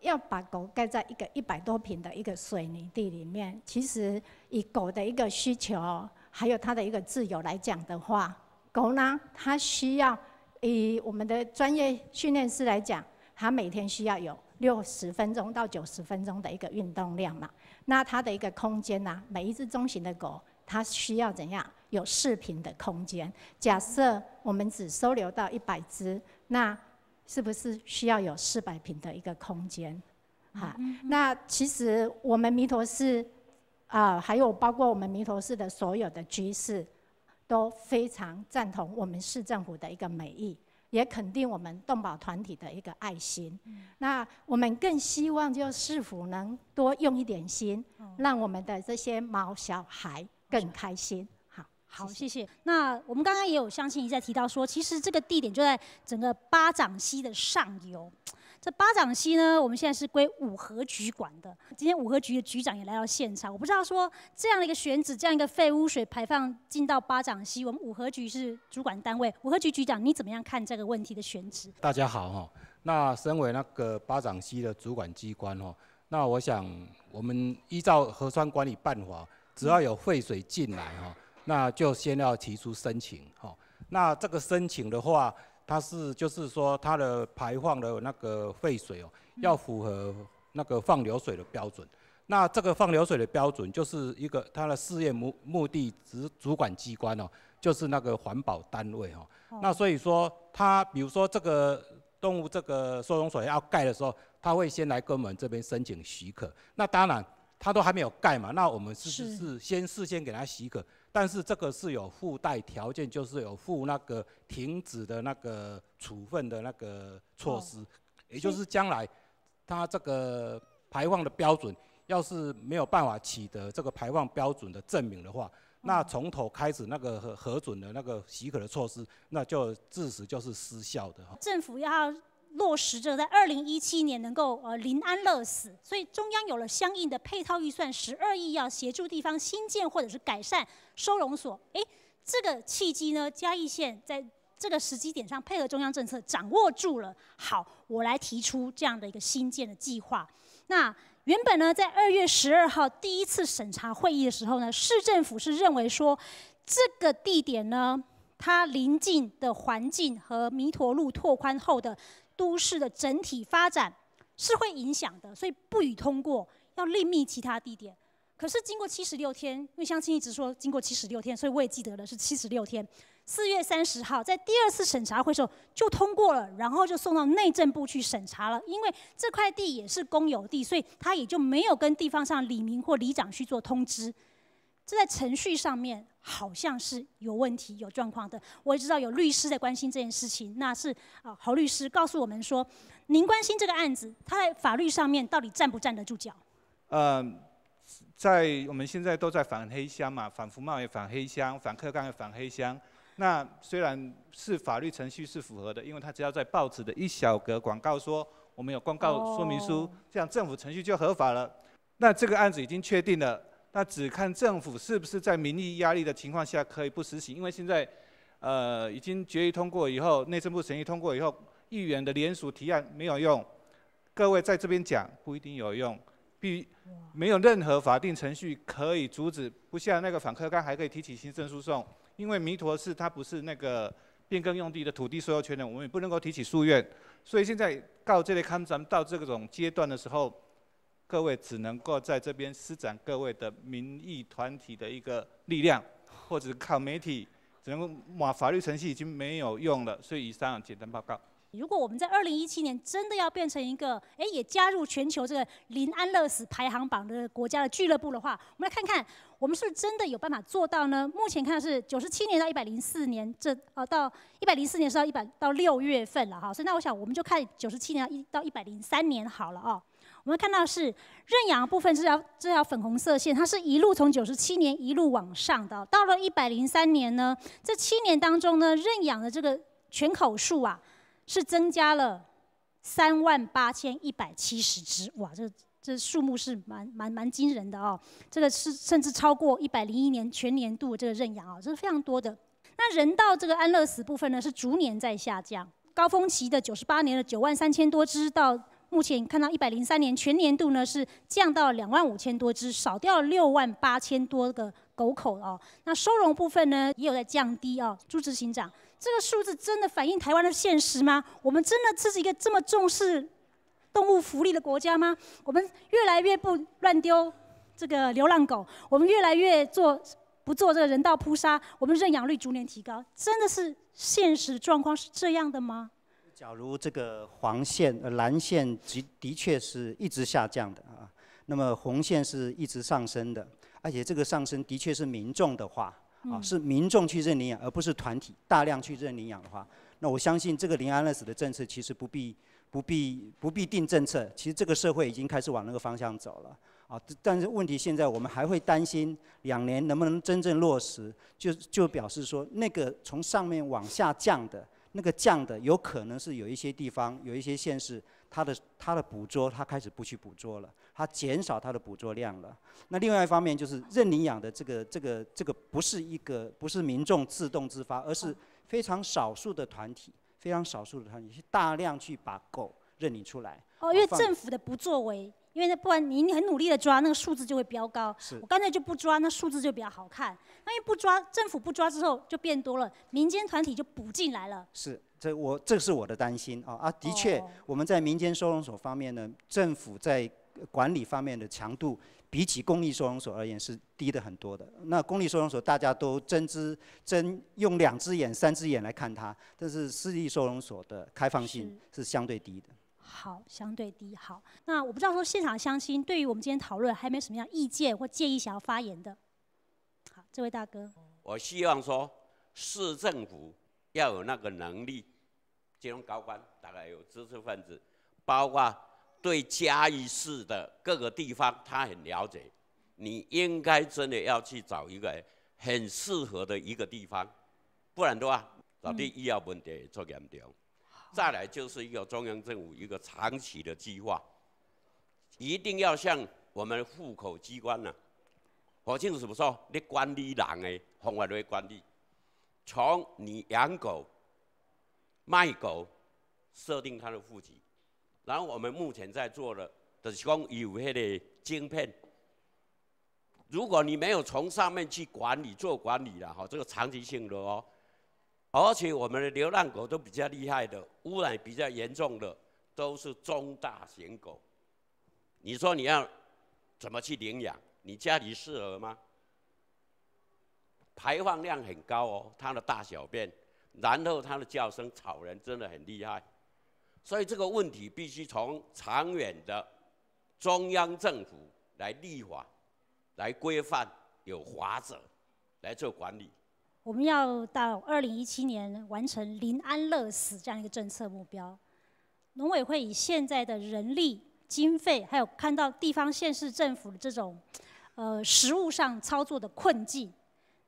要把狗蓋在一個100多坪的一個水泥地裡面，其實以狗的一個需求，還有它的一個自由來講的話，狗呢，它需要以我們的專業訓練師來講，它每天需要有60分鐘到90分鐘的一個運動量嘛。那它的一個空間呢，每一隻中型的狗，它需要怎樣？有4坪的空間。假設我們只收留到100隻，那是不是需要有400坪的一個空間？那其實我們彌陀寺還有包括我們彌陀寺的所有的居士，都非常贊同我們市政府的一個美意，也肯定我們動保團體的一個愛心。那我們更希望就市府能多用一點心，讓我們的這些毛小孩更開心。好，謝謝。那我們剛剛也有相信一再提到說，其實這個地點就在整個巴掌溪的上游。這巴掌溪呢，我們現在是歸五和局管的。今天五和局的局長也來到現場，我不知道說這樣的一個選址，這樣一個廢污水排放進到巴掌溪，我們五和局是主管單位。五和局局長，你怎麼樣看這個問題的選址？大家好哈，那身為那個巴掌溪的主管機關哈，那我想我們依照河川管理辦法，只要有廢水進來哈，那就先要提出申請哈。那這個申請的話，它是就是說它的排放的那個廢水哦，要符合那個放流水的標準。那這個放流水的標準就是一個它的試驗目的主管機關哦，就是那個環保單位哦。那所以說它比如說這個動物這個收容所要蓋的時候，它會先來跟我們這邊申請許可。那當然它都還沒有蓋嘛，那我們是事先給它許可。但是這個是有附帶條件，就是有附那個停止的那個處分的那個措施，也就是將來它這個排放的標準，要是沒有辦法取得這個排放標準的證明的話，那從頭開始那個核准的那個許可的措施，那就自始就是失效的。政府要落實這個在2017年能夠零安樂死，所以中央有了相應的配套預算12億，要協助地方新建或者是改善收容所。這個契機呢，嘉義縣在這個時機點上配合中央政策掌握住了。好，我來提出這樣的一個新建的計劃。那原本呢，在2月12號第一次審查會議的時候呢，市政府是認為說這個地點呢，它鄰近的環境和彌陀路拓寬後的都市的整體發展是會影響的，所以不予通過，要另覓其他地點。可是經過76天，因為鄉親一直說經過76天，所以我也記得了是76天。4月30号在第2次审查会的时候就通过了，然后就送到内政部去审查了。因为这块地也是公有地，所以他也就没有跟地方上里民或里长去做通知。这在程序上面好像是有问题、有状况的。我也知道有律师在关心这件事情，那是侯律师告诉我们说，您关心这个案子，它在法律上面到底站不站得住脚？在我们现在都在反黑箱嘛，反服贸也反黑箱，反课纲也反黑箱。那虽然是法律程序是符合的，因为它只要在报纸的一小格广告说我们有公告说明书，这样政府程序就合法了。那这个案子已经确定了。那只看政府是不是在民意压力的情况下可以不实行，因为现在已经决议通过以后，内政部审议通过以后，议员的联署提案没有用。各位在这边讲不一定有用，没有任何法定程序可以阻止，不像那个反课纲还可以提起行政诉讼，因为弥陀寺它不是那个变更用地的土地所有权人，我们也不能够提起诉愿。所以现在告这类刊咱们到这种阶段的时候。各位只能够在这边施展各位的民意团体的一个力量，或者靠媒体，只能够法律程序已经没有用了。所以以上简单报告。如果我们在2017年真的要变成一个，也加入全球这个零安乐死排行榜的国家的俱乐部的话，我们来看看我们是不是真的有办法做到呢？目前看的是97年到104年，到104年是到6月份了哈，所以那我想我们就看97年到103年好了哦。我们看到是认养的部分，这条粉红色线，它是一路从97年一路往上的，到了103年呢，这7年当中呢，认养的这个全口数啊，是增加了38170只，哇，这数目是蛮惊人的哦。这个是甚至超过101年全年度这个认养哦，这是非常多的。那人道这个安乐死部分呢，是逐年在下降，高峰期的98年的93000多只到。目前看到103年全年度呢是降到25000多只，少掉了68000多个狗口哦。那收容部分呢也有在降低哦。朱执行长，这个数字真的反映台湾的现实吗？我们真的是一个这么重视动物福利的国家吗？我们越来越不乱丢这个流浪狗，我们越来越不做这个人道扑杀，我们认养率逐年提高，真的是现实状况是这样的吗？假如这个黄线、蓝线的确是一直下降的啊，那么红线是一直上升的，而且这个上升的确是民众的话啊，是民众去认领养，而不是团体大量去认领养的话，那我相信这个零安乐死的政策其实不必定政策，其实这个社会已经开始往那个方向走了啊。但是问题现在我们还会担心2年能不能真正落实，就表示说那个从上面往下降的。那个降的有可能是有一些地方、有一些县市，它的捕捉，它开始不去捕捉了，它减少它的捕捉量了。那另外一方面就是认领养的这个不是民众自动自发，而是非常少数的团体大量去把狗认领出来。哦，因为政府的不作为。因为不然你很努力的抓，那个数字就会飙高。我干脆就不抓，那数字就比较好看。那因为不抓，政府不抓之后就变多了，民间团体就补进来了。是，这是我的担心啊！的确，我们在民间收容所方面呢，政府在管理方面的强度，比起公立收容所而言是低的很多的。那公立收容所大家都用2只眼、3只眼来看它，但是私立收容所的开放性是相对低的。好，相对低。好，那我不知道说现场乡亲对于我们今天讨论还有没有什么样意见或建议想要发言的？好，这位大哥。我希望说市政府要有那个能力，金融高官大概有知识分子，包括对嘉义市的各个地方他很了解，你应该真的要去找一个很适合的一个地方，不然的话，到底医疗问题做严重。再来就是一个中央政府一个长期的计划，一定要像我们户口机关呢，我清楚什么时候你管理人的方法来管理，从你养狗、卖狗设定它的户籍，然后我们目前在做的就是讲有那个晶片，如果你没有从上面去做管理了哈，这个长期性的哦。而且我们的流浪狗都比较厉害的，污染比较严重的都是中大型狗。你说你要怎么去领养？你家里适合吗？排放量很高哦，它的大小便，然后它的叫声吵人，真的很厉害。所以这个问题必须从长远的中央政府来立法、来规范，有法则来做管理。我们要到2017年完成零安乐死这样一个政策目标。农委会以现在的人力、经费，还有看到地方县市政府的这种实务上操作的困境，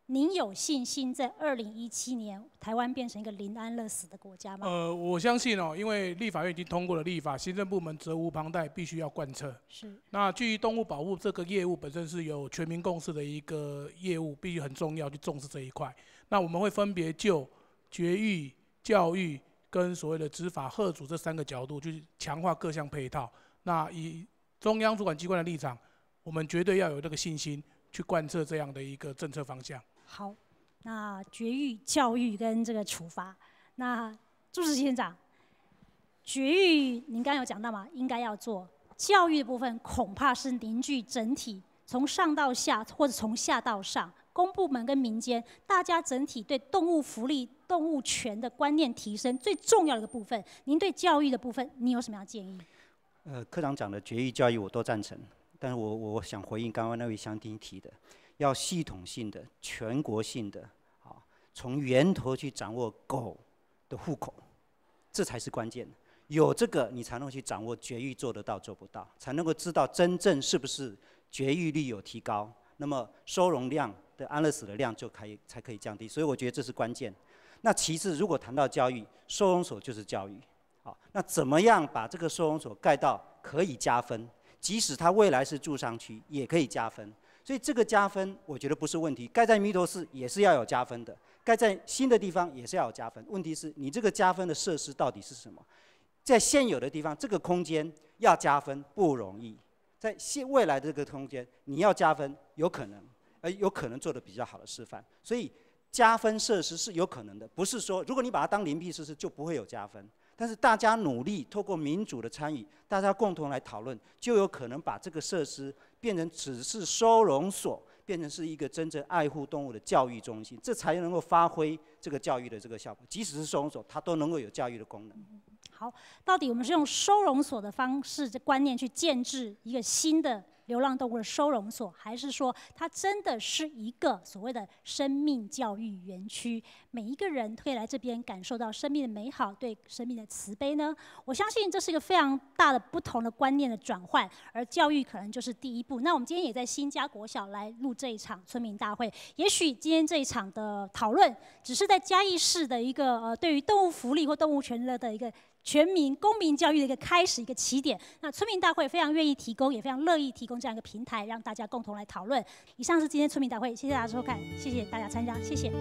您有信心在2017年台湾变成一个零安乐死的国家吗？我相信哦，因为立法院已经通过了立法，行政部门责无旁贷，必须要贯彻。是。那基于动物保护这个业务本身是有全民共识的一个业务，必须很重要去重视这一块。那我们会分别就绝育、教育跟所谓的执法吓阻这3个角度去强化各项配套。那以中央主管机关的立场，我们绝对要有这个信心去贯彻这样的一个政策方向。好，那绝育、教育跟这个处罚，那朱时齐县长，绝育您刚刚有讲到嘛，应该要做。教育的部分恐怕是凝聚整体，从上到下或者从下到上，公部门跟民间，大家整体对动物福利、动物权的观念提升最重要的一个部分。您对教育的部分，您有什么样的建议？科长讲的绝育教育我都赞成，但是我想回应刚刚那位乡亲提的。要系统性的、全国性的，从源头去掌握狗的户口，这才是关键。有这个，你才能去掌握绝育做得到做不到，才能够知道真正是不是绝育率有提高，那么收容量的安乐死的量才可以降低。所以我觉得这是关键。那其次，如果谈到教育，收容所就是教育。好，那怎么样把这个收容所盖到可以加分？即使它未来是住商区，也可以加分。所以这个加分，我觉得不是问题。盖在弥陀寺也是要有加分的，盖在新的地方也是要有加分。问题是你这个加分的设施到底是什么？在现有的地方，这个空间要加分不容易。在未来的这个空间，你要加分有可能做得比较好的示范。所以加分设施是有可能的，不是说如果你把它当邻避设施就不会有加分。但是大家努力，透过民主的参与，大家共同来讨论，就有可能把这个设施变成只是收容所，变成是一个真正爱护动物的教育中心，这才能够发挥这个教育的这个效果。即使是收容所，它都能够有教育的功能。好，到底我们是用收容所的方式、观念去建制一个新的流浪动物的收容所，还是说它真的是一个所谓的生命教育园区，每一个人可以来这边感受到生命的美好，对生命的慈悲呢？我相信这是一个非常大的不同的观念的转换，而教育可能就是第一步。那我们今天也在新家国小来录这一场村民大会，也许今天这一场的讨论只是在嘉义市的一个对于动物福利或动物权的一个全民公民教育的一个开始，一个起点。那村民大会非常愿意提供，也非常乐意提供这样一个平台，让大家共同来讨论。以上是今天村民大会，谢谢大家收看，谢谢大家参加，谢谢。